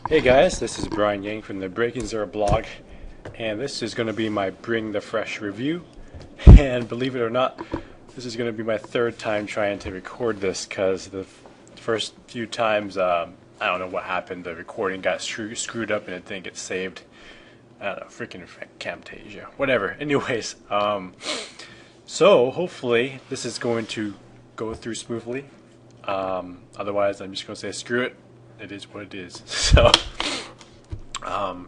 Hey guys, this is Brian Yang from the Breaking Zero blog, and this is going to be my Bring the Fresh review. And believe it or not, this is going to be my third time trying to record this because the first few times, I don't know what happened, the recording got screwed up and it didn't get saved. I don't know, freaking Camtasia. Whatever. Anyways, so hopefully this is going to go through smoothly. Otherwise, I'm just going to say screw it. It is what it is.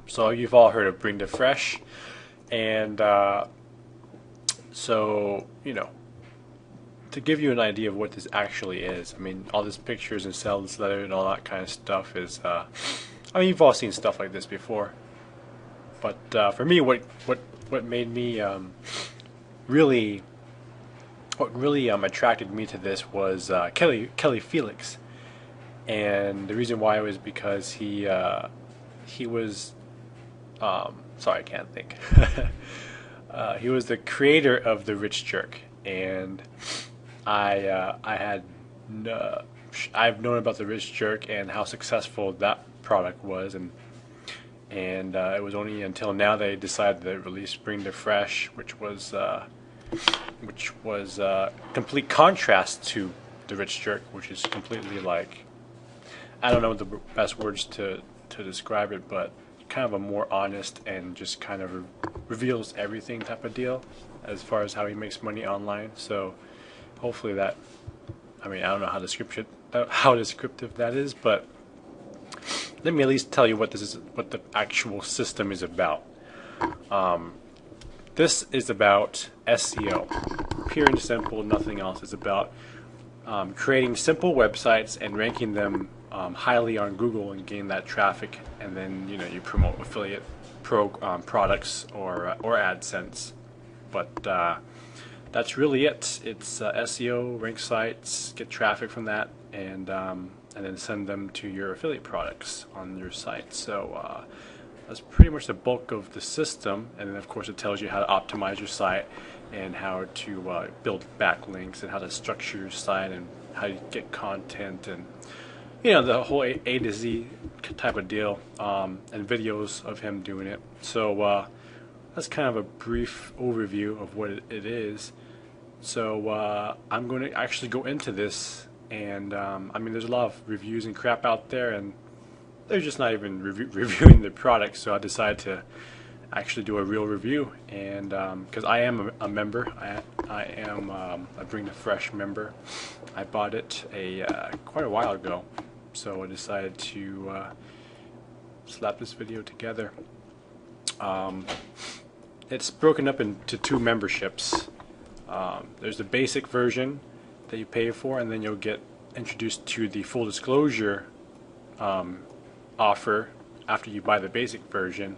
So you've all heard of Bring the Fresh, and so to give you an idea of what this actually is. I mean, all these pictures and sales letter and all that kind of stuff is. I mean, you've all seen stuff like this before, but for me, what made me really attracted me to this was Kelly Felix. And the reason why was because he was sorry, I can't think. He was the creator of The Rich Jerk, and I've known about The Rich Jerk and how successful that product was, and it was only until now they decided to release Bring the Fresh, which was complete contrast to The Rich Jerk, which is completely like, I don't know the best words to describe it, but kind of a more honest and just kind of reveals everything type of deal as far as how he makes money online. So hopefully that, I mean, I don't know how descriptive that is, but let me at least tell you what the actual system is about. This is about SEO, pure and simple, nothing else. It's about creating simple websites and ranking them highly on Google and gain that traffic, and then you promote affiliate products or AdSense. But that's really it. It's SEO, rank sites, get traffic from that, and then send them to your affiliate products on your site. So that's pretty much the bulk of the system. And then of course it tells you how to optimize your site and how to build backlinks and how to structure your site and how you get content and the whole A to Z type of deal, and videos of him doing it. So that's kind of a brief overview of what it is. So I'm going to actually go into this, and I mean, there's a lot of reviews and crap out there, and they're just not even reviewing the product. So I decided to actually do a real review, and because I am a member, I am a Bring the Fresh member. I bought it quite a while ago. So I decided to slap this video together. It's broken up into two memberships. There's the basic version that you pay for, and then you'll get introduced to the full disclosure offer after you buy the basic version.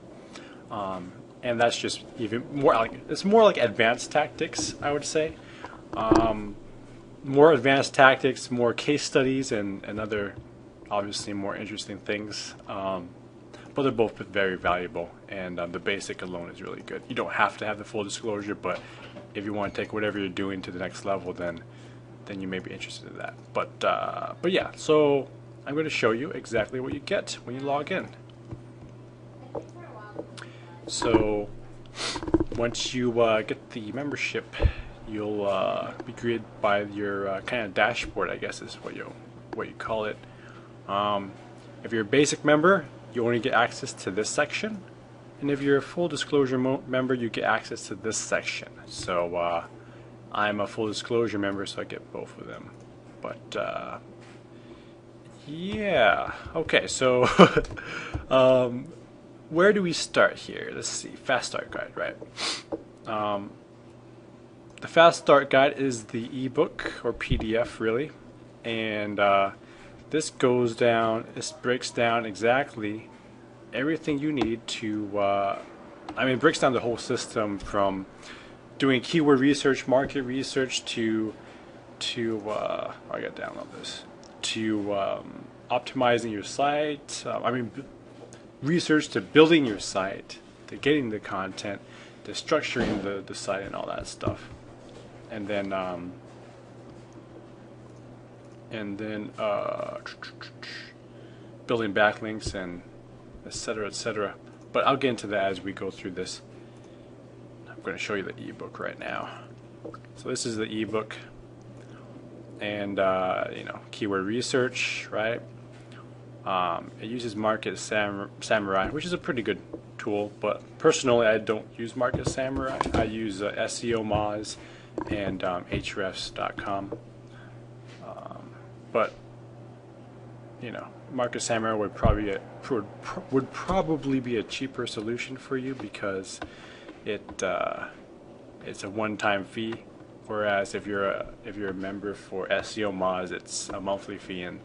And that's just even more like, it's more like advanced tactics, I would say. More advanced tactics, more case studies, and other obviously more interesting things, but they're both very valuable, and the basic alone is really good. You don't have to have the full disclosure, but if you want to take whatever you're doing to the next level, then you may be interested in that. But yeah, so I'm going to show you exactly what you get when you log in. So once you get the membership, you'll be greeted by your kind of dashboard, I guess is what you call it. If you're a basic member, you only get access to this section, and if you're a full disclosure member, you get access to this section. So I'm a full disclosure member, so I get both of them. But yeah, okay, so where do we start here? Let's see, Fast Start Guide, right? The Fast Start Guide is the ebook or PDF, really, and this goes down, this breaks down exactly everything you need to, I mean, it breaks down the whole system from doing keyword research, market research, to I gotta download this, to optimizing your site, I mean, research to building your site, to getting the content, to structuring the site and all that stuff. And then building backlinks and etc., etc. But I'll get into that as we go through this. I'm going to show you the ebook right now. So this is the ebook, and keyword research, right? It uses Market Samurai, which is a pretty good tool, but personally I don't use Market Samurai. I use SEO Moz and Ahrefs.com. But Market Samurai would probably be a cheaper solution for you because it's a one-time fee, whereas if you're a member for SEO Moz, it's a monthly fee, and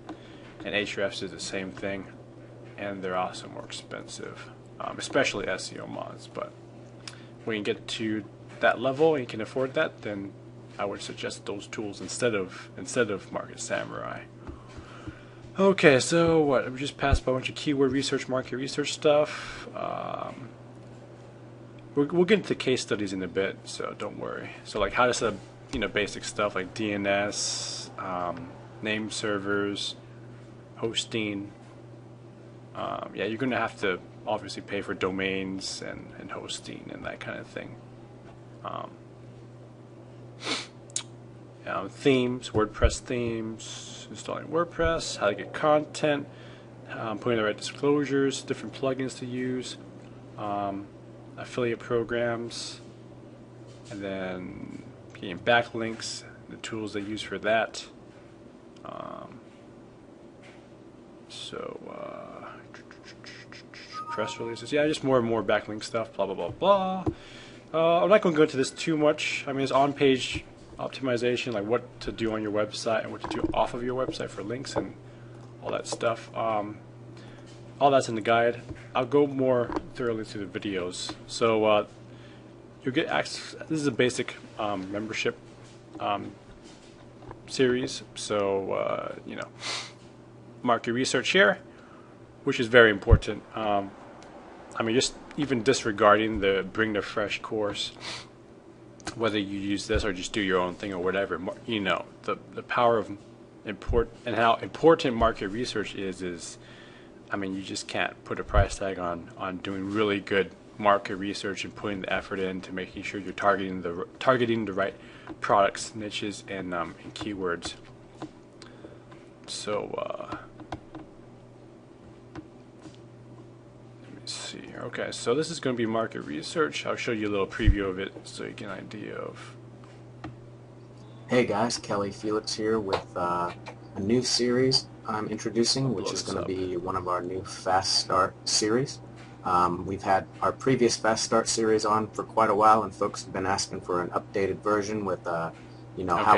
Ahrefs is the same thing, and they're also more expensive, especially SEO Moz. But when you get to that level and you can afford that, then I would suggest those tools instead of Market Samurai. Okay, so what? We just passed by a bunch of keyword research, market research stuff. We'll get into case studies in a bit, so don't worry. So like how to set up, basic stuff like DNS, name servers, hosting. Yeah, you're going to have to obviously pay for domains and hosting and that kind of thing. Themes, WordPress themes, installing WordPress, how to get content, putting the right disclosures, different plugins to use, affiliate programs, and then getting backlinks, the tools they use for that. Press releases, yeah, just more and more backlink stuff, blah, blah, blah, blah. I'm not going to go into this too much. I mean, it's on-page optimization, like what to do on your website and what to do off of your website for links and all that stuff. All that's in the guide. I'll go more thoroughly through the videos. So you'll get access. This is a basic membership series. So market research here, which is very important. I mean, just even disregarding the Bring the Fresh course, whether you use this or just do your own thing or whatever, the power of and how important market research is, I mean, you just can't put a price tag on doing really good market research and putting the effort into making sure you're targeting the right products, niches, and keywords. So let me see here. Okay, so this is going to be market research. I'll show you a little preview of it so you get an idea of. Hey guys, Kelly Felix here with a new series I'm introducing, which is going to be one of our new Fast Start series. We've had our previous Fast Start series on for quite a while, and folks have been asking for an updated version with, how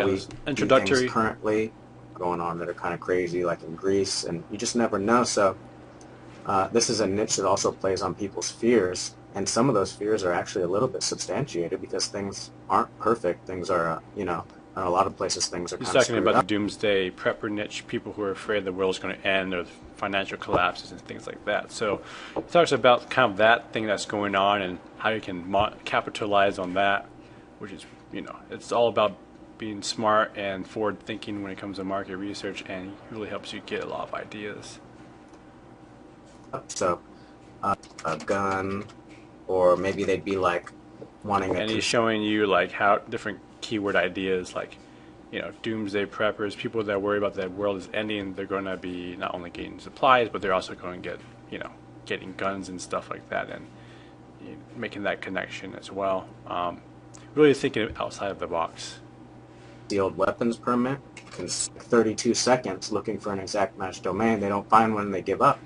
we do things currently going on that are kind of crazy, like in Greece, and you just never know. So this is a niche that also plays on people's fears, and some of those fears are actually a little bit substantiated because things aren't perfect. Things are, in a lot of places things are kind of screwed up. He's talking about the doomsday prepper niche, people who are afraid the world's going to end or financial collapses and things like that. So he talks about kind of that thing that's going on and how you can capitalize on that, which is, it's all about being smart and forward thinking when it comes to market research, and he really helps you get a lot of ideas. So a gun, or maybe they'd be like wanting and he's showing you like how different keyword ideas, like doomsday preppers, people that worry about that world is ending, they're going to be not only getting supplies, but they're also going to get getting guns and stuff like that, and making that connection as well. Really thinking outside of the box. Sealed weapons permit, 32 seconds looking for an exact match domain. They don't find one and they give up.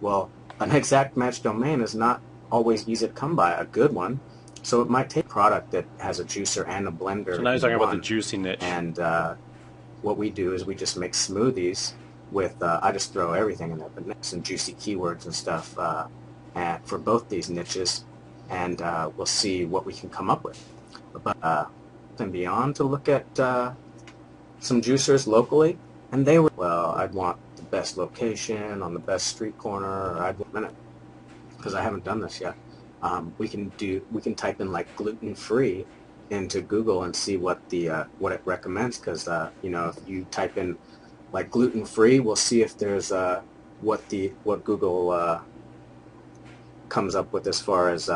Well, an exact match domain is not always easy to come by, a good one. So it might take a product that has a juicer and a blender. So now he's talking about the juicy niche. And what we do is we just make smoothies with, I just throw everything in there, but some juicy keywords and stuff for both these niches, and we'll see what we can come up with. But and beyond to look at some juicers locally, and they were, well, I'd want the best location on the best street corner, or I'd want a minute, because I haven't done this yet. We can type in like gluten-free into Google and see what it recommends, because if you type in like gluten-free, we'll see if there's what Google comes up with as far as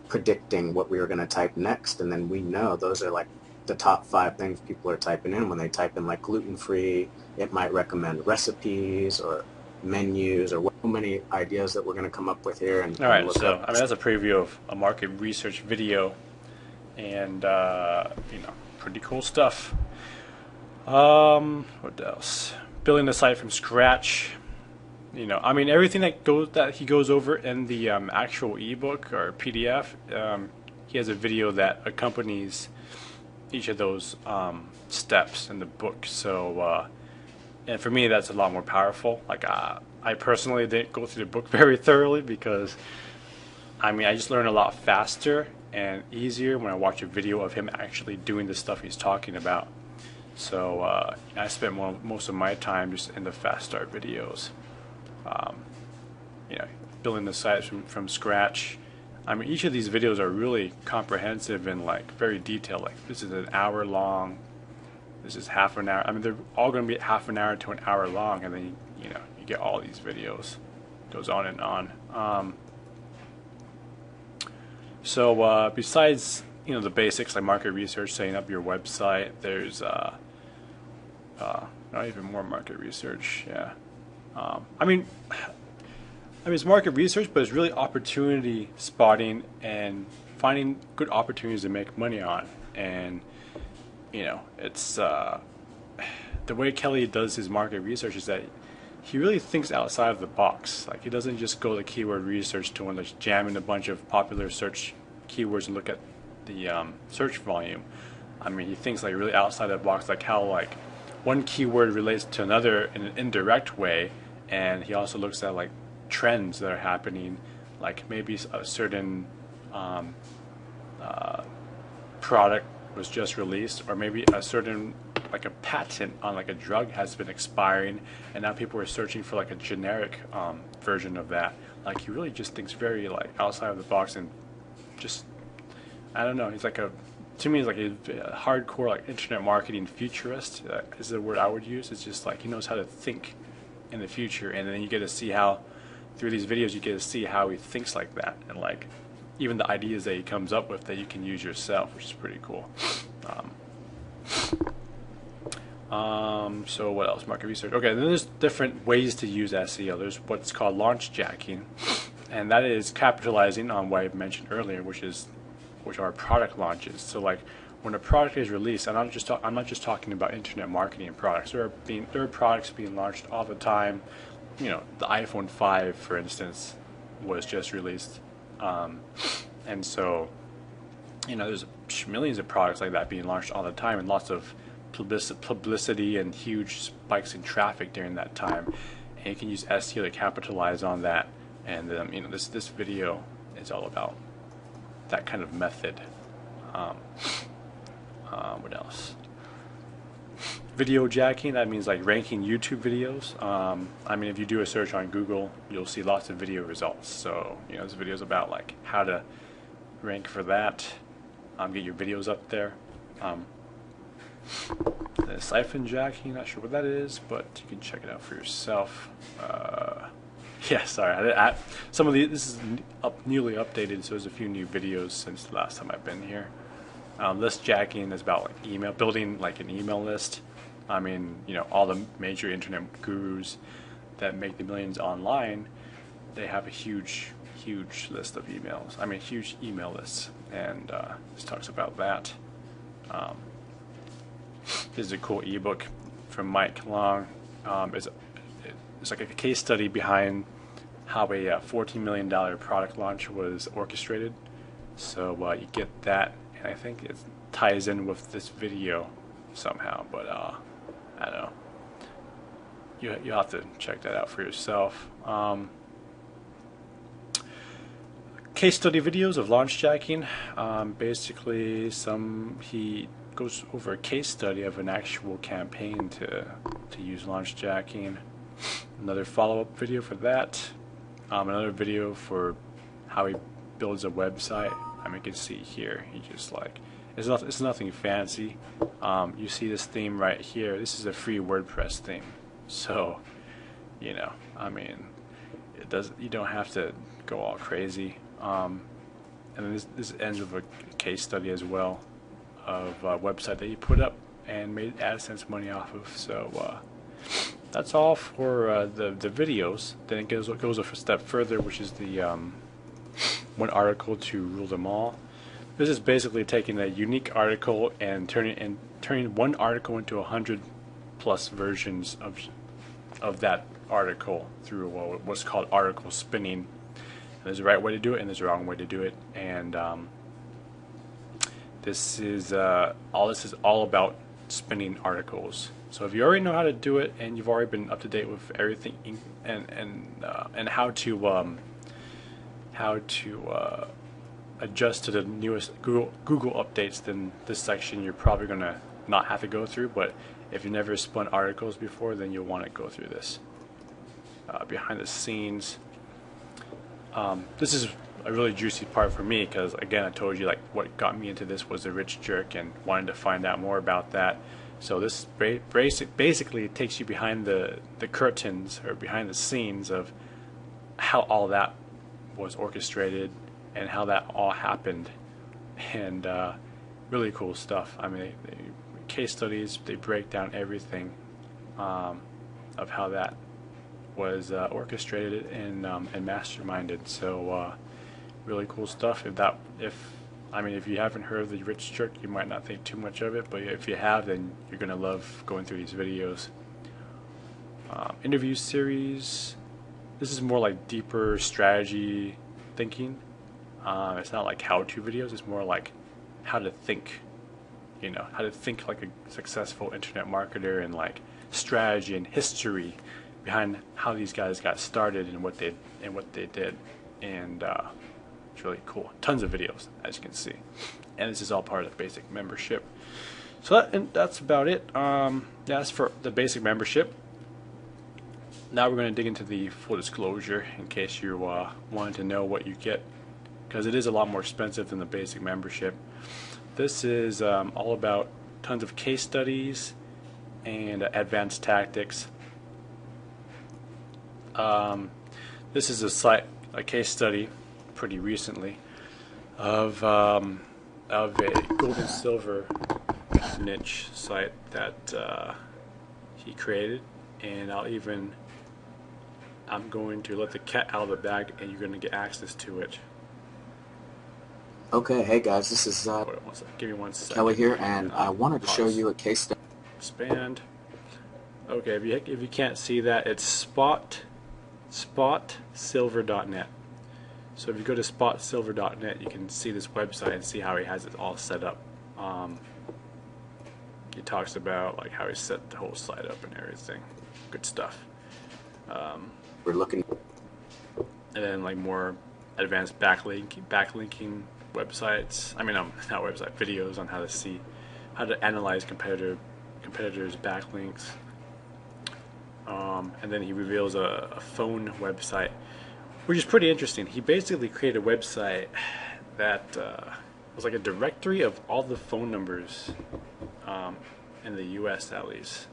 predicting what we were going to type next, and then we know those are like the top 5 things people are typing in when they type in like gluten-free. It might recommend recipes or menus or so many ideas that we're going to come up with here and All right, look so up. I mean that's a preview of a market research video, and pretty cool stuff. What else? Building the site from scratch. I mean everything that he goes over in the actual ebook or PDF. He has a video that accompanies each of those steps in the book. So, and for me, that's a lot more powerful. Like I personally didn't go through the book very thoroughly because I mean I just learn a lot faster and easier when I watch a video of him actually doing the stuff he's talking about. So I spent most of my time just in the fast start videos. Building the site from scratch. I mean, each of these videos are really comprehensive and like very detailed. Like this is an hour long. This is half an hour. I mean, they're all going to be half an hour to an hour long, and then you get all these videos. It goes on and on. So besides the basics like market research, setting up your website, there's not even more market research. Yeah. I mean, it's market research, but it's really opportunity spotting and finding good opportunities to make money on. And it's the way Kelly does his market research is that he really thinks outside of the box. Like he doesn't just go to keyword research tool and just jam in a bunch of popular search keywords and look at the search volume. I mean, he thinks like really outside the box, like how like one keyword relates to another in an indirect way, and he also looks at like trends that are happening, like maybe a certain product was just released, or maybe a certain like a patent on like a drug has been expiring, and now people are searching for like a generic version of that. Like he really just thinks very like outside of the box, and just I don't know. He's like to me, he's like a hardcore like internet marketing futurist. Is the word I would use. It's just like he knows how to think in the future, and then you get to see how through these videos you get to see how he thinks like that, and like even the ideas that he comes up with that you can use yourself, which is pretty cool. So what else? Market research. Okay, then there's different ways to use SEO. There's what's called launch jacking, and that is capitalizing on what I mentioned earlier, which are product launches. So like when a product is released, and I'm not just talking about internet marketing products. There are products being launched all the time. The iPhone 5, for instance, was just released, and so there's millions of products like that being launched all the time, and lots of publicity and huge spikes in traffic during that time. And you can use SEO to capitalize on that. And this video is all about that kind of method. What else? Video jacking, that means like ranking YouTube videos. I mean, if you do a search on Google, you'll see lots of video results. So, this video is about like how to rank for that, get your videos up there. The siphon jacking, not sure what that is, but you can check it out for yourself. Yeah, sorry. Some of this is newly updated, so there's a few new videos since the last time I've been here. List jacking is about like building like an email list. I mean, all the major internet gurus that make the millions online, they have a huge list of emails. I mean, huge email lists, and this talks about that. This is a cool ebook from Mike Long. It's like a case study behind how a $14 million product launch was orchestrated. So you get that, and I think it ties in with this video somehow, but I don't know. You'll have to check that out for yourself. Case study videos of launch jacking. Basically, he goes over a case study of an actual campaign to use launch jacking. Another follow-up video for that. Another video for how he builds a website. I mean, you can see here, he just like it's nothing fancy. You see this theme right here. This is a free WordPress theme, so I mean, you don't have to go all crazy. And then this ends with a case study as well of a website that he put up and made AdSense money off of. So that's all for the videos. Then it goes a step further, which is the one article to rule them all. This is basically taking a unique article and turning one article into 100+ versions of that article through what's called article spinning. And there's a right way to do it and there's a wrong way to do it, and this is all about spinning articles. So if you already know how to do it and you've already been up to date with everything and how to adjust to the newest Google updates, then this section you're probably gonna not have to go through. But if you've never spun articles before, then you'll want to go through this. Behind the scenes, this is a really juicy part for me because, again, I told you like what got me into this was The Rich Jerk and wanted to find out more about that. So this basically takes you behind the curtains or behind the scenes of how all that was orchestrated and how that all happened, and really cool stuff. I mean, case studies, they break down everything of how that was orchestrated and masterminded. So really cool stuff. If you haven't heard of The Rich Jerk, you might not think too much of it, but if you have, then you're gonna love going through these videos. Interview series. This is more like deeper strategy thinking. It's not like how-to videos. It's more like how to think. You know, how to think like a successful internet marketer, and like strategy and history behind how these guys got started and what they did, and it's really cool. Tons of videos, as you can see, and this is all part of the basic membership. So that's about it. That's for the basic membership. Now we're going to dig into the full disclosure in case you wanted to know what you get, because it is a lot more expensive than the basic membership. This is all about tons of case studies and advanced tactics. This is a case study pretty recently of a gold and silver niche site that he created, and I'm going to let the cat out of the bag and you're going to get access to it. Okay, hey guys, this is Give me 1 second. Kelly here, and I wanted to show you a case study. Expand. Okay, if you can't see that, it's spotsilver.net. So if you go to spotsilver.net, you can see this website and see how he has it all set up. He talks about like how he set the whole site up and everything. Good stuff. We're looking, and then like more advanced backlinking websites. I mean, not website, videos on how to analyze competitors' backlinks. And then he reveals a phone website, which is pretty interesting. He basically created a website that was like a directory of all the phone numbers in the U.S. at least,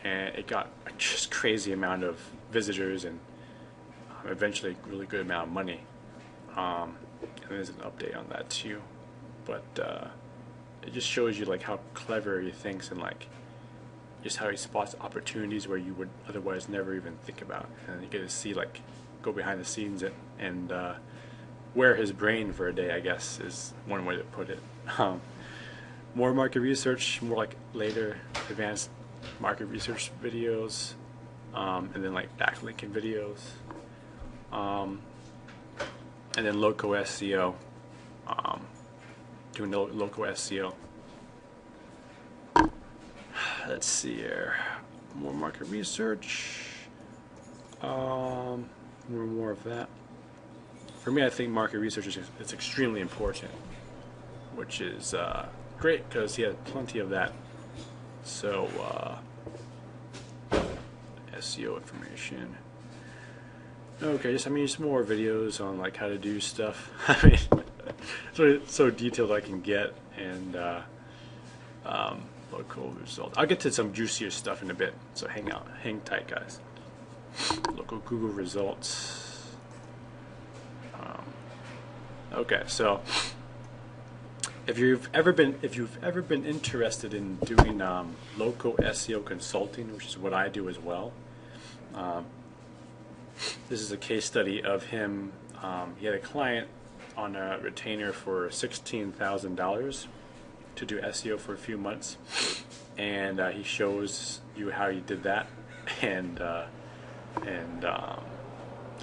and it got a just crazy amount of visitors and eventually a really good amount of money. And there's an update on that too, but it just shows you like how clever he thinks and like just how he spots opportunities where you would otherwise never even think about, and you get to see like go behind the scenes and wear his brain for a day, I guess is one way to put it. More market research, more like later advanced market research videos, and then like backlinking videos, and then local SEO, doing local SEO. Let's see here, more market research, more of that. For me, I think market research is extremely important, which is great because he has plenty of that. So SEO information. Okay, just more videos on like how to do stuff. I mean, so detailed I can get, and local results. I'll get to some juicier stuff in a bit, so hang tight, guys. Local Google results. Okay, so if you've ever been interested in doing local SEO consulting, which is what I do as well, um, this is a case study of him. He had a client on a retainer for $16,000 to do SEO for a few months, and he shows you how he did that, and the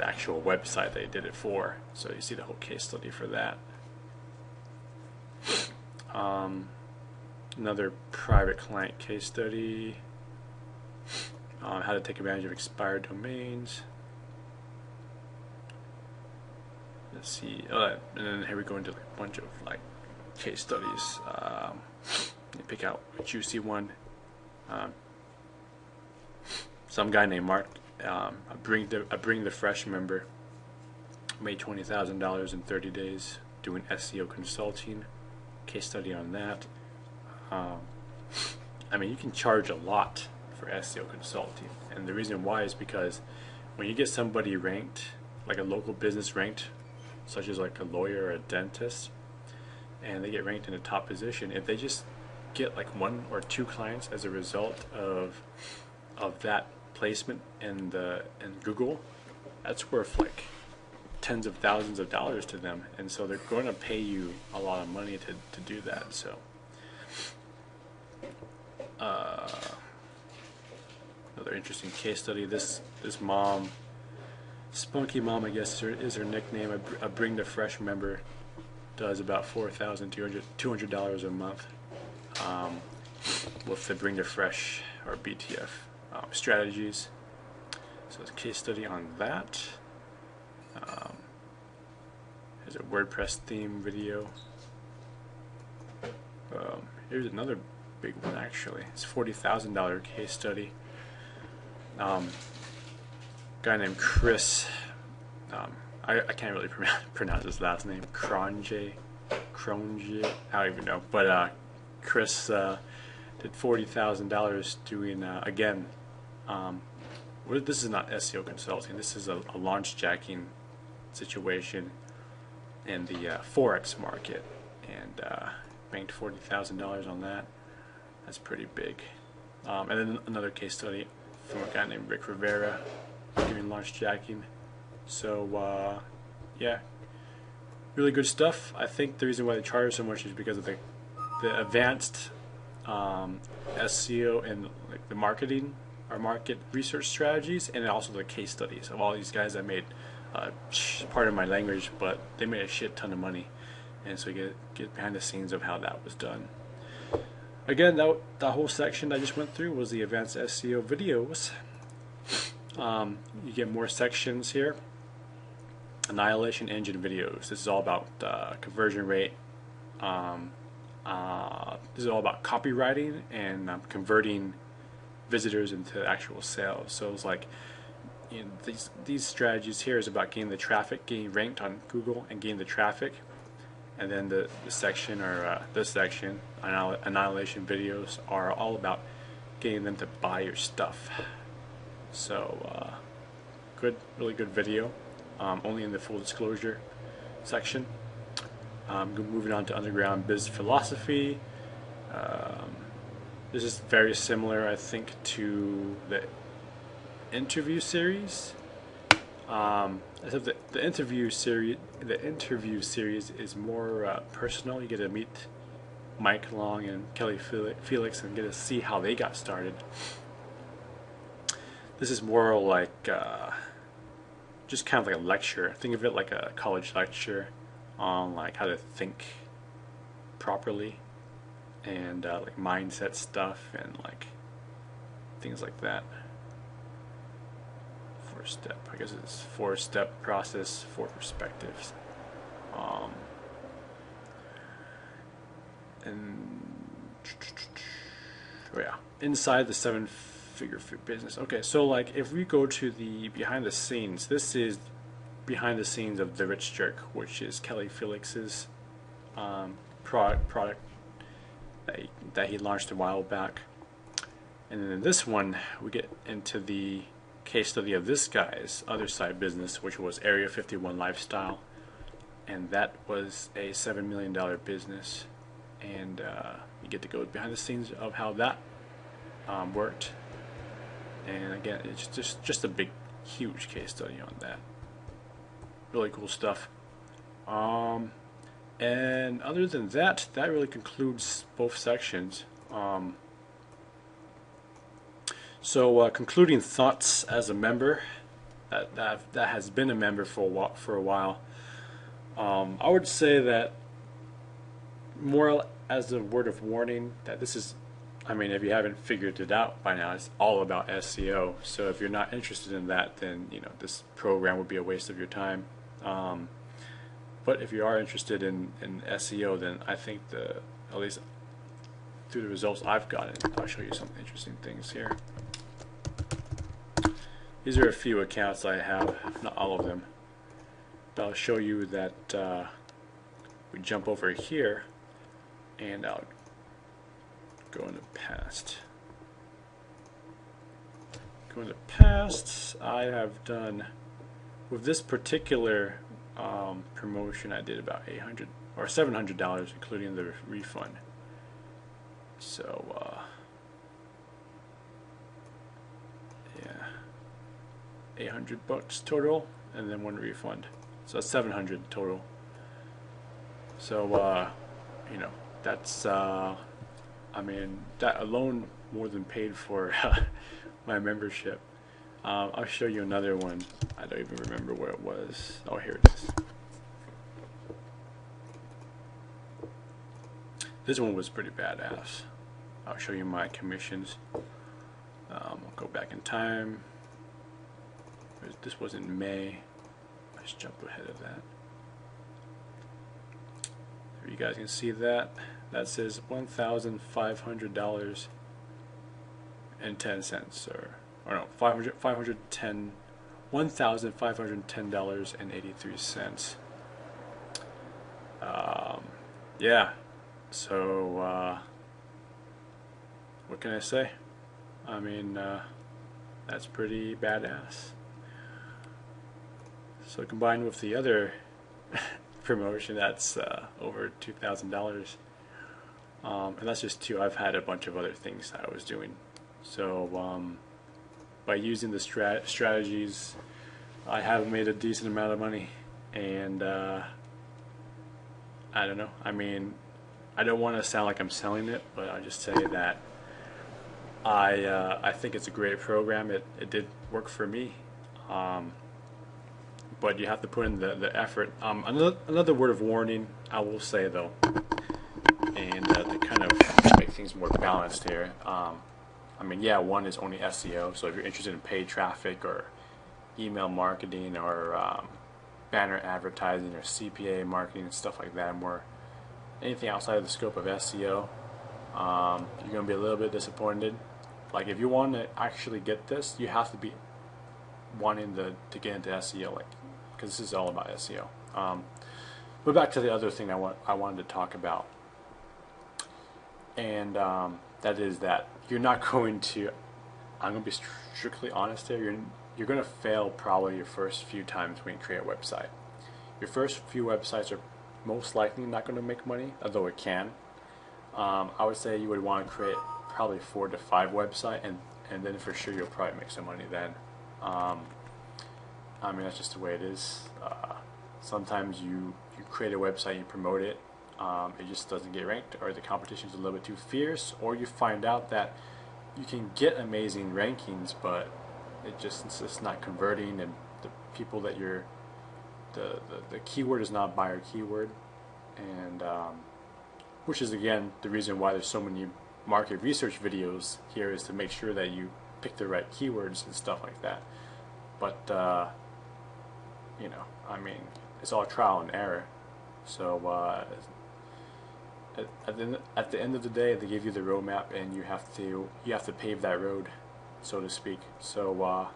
actual website they did it for. So you see the whole case study for that. Another private client case study, how to take advantage of expired domains. Let's see, and then here we go into a bunch of like case studies. You pick out a juicy one. Some guy named Mark, a Bring the Fresh member, made $20,000 in 30 days doing SEO consulting. Case study on that. I mean, you can charge a lot for SEO consulting, and the reason why is because when you get somebody ranked, like a local business ranked, such as like a lawyer or a dentist, and they get ranked in a top position, if they just get like 1 or 2 clients as a result of that placement in Google, that's worth like tens of thousands of dollars to them, and so they're going to pay you a lot of money to do that. So another interesting case study, this mom, Spunky Mom I guess is her nickname, a Bring the Fresh member, does about $4,200 a month with the Bring the Fresh or BTF strategies. So it's a case study on that. Here's a WordPress theme video. Here's another big one actually. It's a $40,000 case study. Guy named Chris. I can't really pronounce his last name. Cronje. I don't even know. But Chris did $40,000 doing again. This is not SEO consulting. This is a launch jacking situation in the Forex market, and banked $40,000 on that. That's pretty big. And then another case study from a guy named Rick Rivera doing launch jacking. So yeah, really good stuff. I think the reason why they charge so much is because of the advanced SEO and like the marketing or market research strategies, and also the case studies of all these guys that made part of my language, but they made a shit ton of money, and so you get behind the scenes of how that was done. Again, that whole section I just went through was the advanced SEO videos. You get more sections here. Annihilation Engine videos. This is all about conversion rate. This is all about copywriting and converting visitors into actual sales. So it's like, you know, these strategies here is about getting the traffic, getting ranked on Google, and getting the traffic. And then the section, or this section, Annihilation videos, are all about getting them to buy your stuff. So really good video. Only in the full disclosure section. Moving on to Underground Biz Philosophy. This is very similar, I think, to the interview series. Except the interview series is more personal. You get to meet Mike Long and Kelly Felix and get to see how they got started. This is more like just kind of like a lecture. Think of it like a college lecture on like how to think properly, and like mindset stuff and like things like that. 4-step, I guess it's 4-step process, 4 perspectives. And oh yeah, inside the 7-figure business. Okay, so like if we go to the behind the scenes, this is behind the scenes of The Rich Jerk, which is Kelly Felix's product that he launched a while back. And then in this one, we get into the case study of this guy's other side business, which was Area 51 Lifestyle. and that was a $7 million business. And you get to go behind the scenes of how that worked. And again, it's just a big, huge case study on that. Really cool stuff. And other than that, that really concludes both sections. So concluding thoughts as a member that has been a member for a while. I would say that, more as a word of warning, that this is, I mean, if you haven't figured it out by now, it's all about SEO. So if you're not interested in that, then this program would be a waste of your time. But if you are interested in SEO, then I think at least through the results I've gotten, I'll show you some interesting things here. These are a few accounts I have, not all of them. But I'll show you that we jump over here, and I'll go into past. Go into past. I have done, with this particular promotion, I did about $800 or $700, including the refund. So yeah, $800 total, and then one refund. So that's $700 total. So that's I mean, that alone more than paid for my membership. I'll show you another one. I don't even remember where it was. Oh, here it is. This one was pretty badass. I'll show you my commissions. I'll go back in time. This was in May. Let's jump ahead of that. So you guys can see that. That says $1,500 and 10 cents, or no, $1,510.83. Yeah. So what can I say? I mean, that's pretty badass. So combined with the other promotion, that's over $2,000. And that's just two. I've had a bunch of other things that I was doing. So by using the strategies, I have made a decent amount of money. And I don't know. I mean, I don't want to sound like I'm selling it, but I'll just say that I think it's a great program. It did work for me. But you have to put in the effort. Another word of warning I will say, though, and to kind of make things more balanced here. I mean, yeah, one is only SEO. So if you're interested in paid traffic or email marketing or banner advertising or CPA marketing and stuff like that, more anything outside of the scope of SEO, you're going to be a little bit disappointed. Like, if you want to actually get this, you have to be wanting to get into SEO, like, because this is all about SEO. But back to the other thing I wanted to talk about, and that is that you're not going to. I'm going to be strictly honest here. You're going to fail probably your first few times when you create a website. Your first few websites are most likely not going to make money, although it can. I would say you would want to create probably 4 to 5 websites, and then for sure you'll probably make some money then. I mean, that's just the way it is. Sometimes you create a website, you promote it, it just doesn't get ranked, or the competition is a little bit too fierce, or you find out that you can get amazing rankings, but it's just not converting, and the people that you're the keyword is not buyer keyword, and which is again the reason why there's so many market research videos here, is to make sure that you pick the right keywords and stuff like that. But I mean, it's all trial and error. So at the end of the day, they give you the roadmap, and you have to pave that road, so to speak. So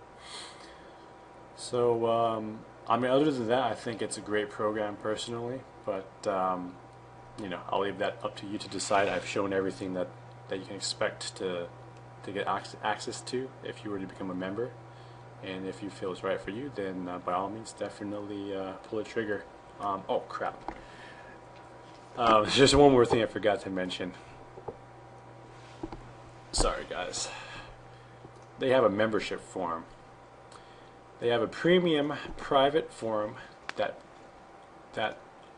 I mean, other than that, I think it's a great program personally. But I'll leave that up to you to decide. I've shown everything that you can expect to get access to if you were to become a member. And if you feel it's right for you, then by all means, definitely pull the trigger. Oh crap! There's just one more thing I forgot to mention. Sorry, guys. They have a membership forum. They have a premium private forum that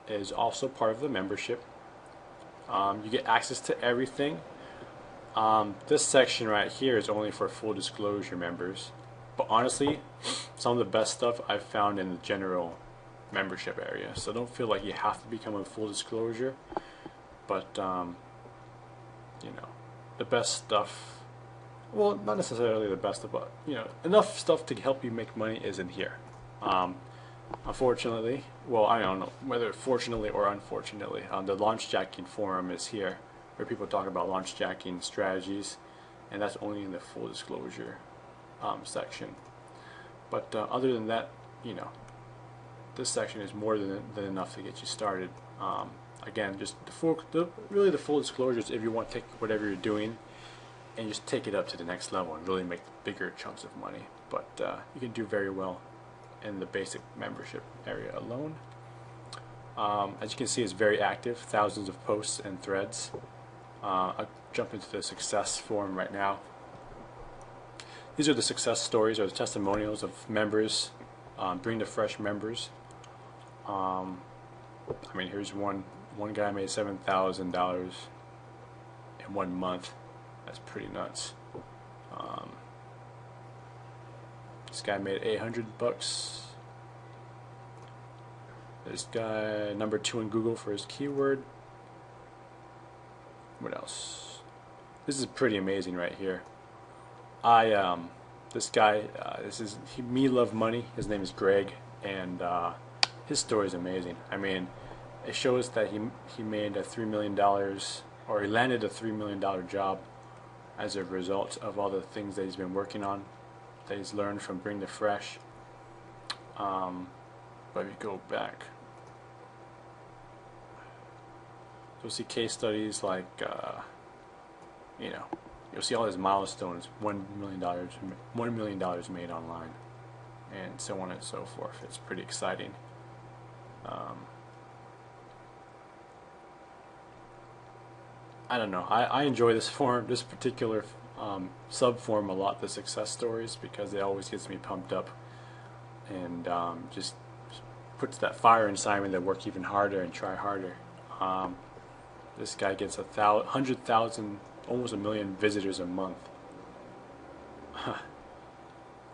is also part of the membership. You get access to everything. This section right here is only for full disclosure members. But honestly, some of the best stuff I've found in the general membership area. So don't feel like you have to become a full disclosure. But, you know, the best stuff, well, not necessarily the best stuff, but, you know, enough stuff to help you make money is in here. Unfortunately, well, I don't know whether fortunately or unfortunately, the launch jacking forum is here, where people talk about launch jacking strategies, and that's only in the full disclosure section. But other than that, you know, this section is more than enough to get you started. Again, just really the full disclosures if you want to take whatever you're doing and just take it up to the next level and really make bigger chunks of money. But you can do very well in the basic membership area alone. As you can see, it's very active, thousands of posts and threads. I'll jump into the success forum right now. These are the success stories or the testimonials of members, Bring the Fresh members. I mean, here's one guy made $7,000 in 1 month. That's pretty nuts. This guy made $800. This guy #2 in Google for his keyword. What else? This is pretty amazing right here. This guy, Me Love Money. His name is Greg, and his story is amazing. I mean, it shows that he made a $3 million, or he landed a $3 million job as a result of all the things that he's been working on, that he's learned from Bring the Fresh. But if you go back, you'll see case studies like, you know, you'll see all his milestones, $1 million made online, and so on and so forth. It's pretty exciting. I don't know. I enjoy this forum, this particular sub forum a lot, the success stories, because it always gets me pumped up and just puts that fire inside me to work even harder and try harder. This guy gets 100,000, almost 1 million visitors a month,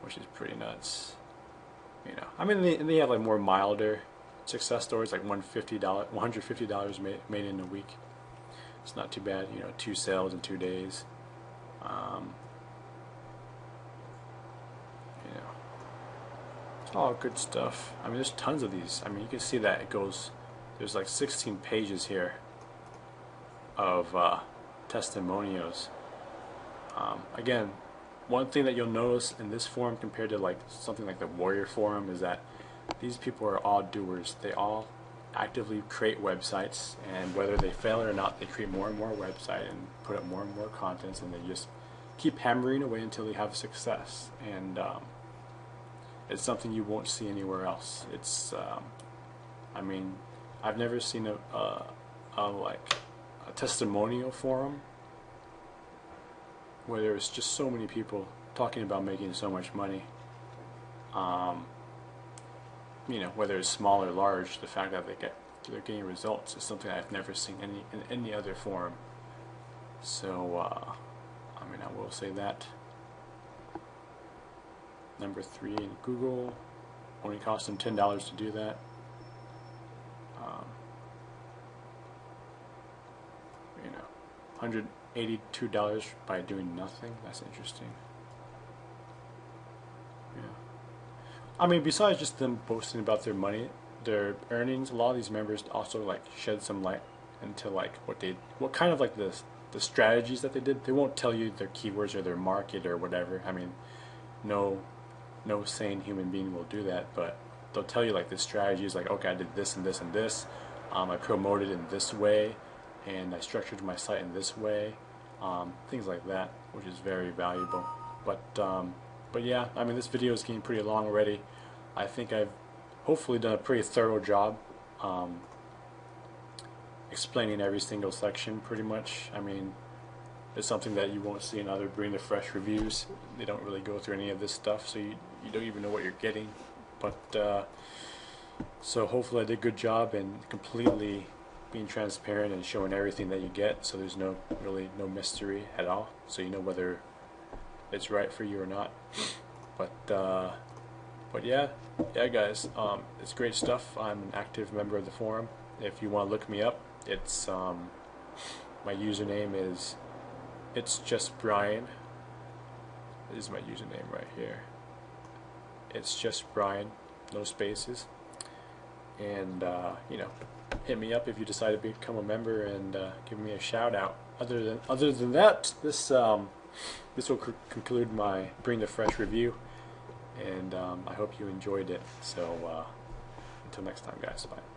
which is pretty nuts. You know, I mean, they have like more milder success stories, like $150 made in a week. It's not too bad, you know, 2 sales in 2 days. You know, it's all good stuff. I mean, there's tons of these. I mean, you can see that it goes. There's like 16 pages here of testimonials. Again, one thing that you'll notice in this forum compared to like something like the Warrior Forum is that these people are all doers. They all actively create websites, and whether they fail or not, they create more and more websites and put up more and more contents, and they just keep hammering away until they have success. And it's something you won't see anywhere else. It's I mean, I've never seen like a testimonial forum where there's just so many people talking about making so much money. You know, whether it's small or large, the fact that they're getting results is something I've never seen in any other forum. So I mean, I will say that. #3 in Google, only cost them $10 to do that. You know, $182 by doing nothing. That's interesting. Yeah. I mean, besides just them boasting about their money, their earnings, a lot of these members also like shed some light into like what kind of like the strategies that they did. They won't tell you their keywords or their market or whatever. I mean, no sane human being will do that, but they'll tell you like the strategies, like, okay, I did this and this and this. I promoted in this way, and I structured my site in this way. Things like that, which is very valuable. But yeah, I mean, this video is getting pretty long already. I think I've hopefully done a pretty thorough job explaining every single section pretty much. I mean, it's something that you won't see in other Bring the Fresh reviews. They don't really go through any of this stuff, so you don't even know what you're getting. But so hopefully I did a good job in completely being transparent and showing everything that you get, so there's really no mystery at all, so you know whether it's right for you or not. But yeah guys, it's great stuff. I'm an active member of the forum. If you want to look me up, it's my username is It's Just Brian. This is my username right here. It's Just Brian, no spaces. And you know, hit me up if you decide to become a member, and give me a shout out. Other than that, this will conclude my Bring the Fresh review, and I hope you enjoyed it. So until next time, guys, bye.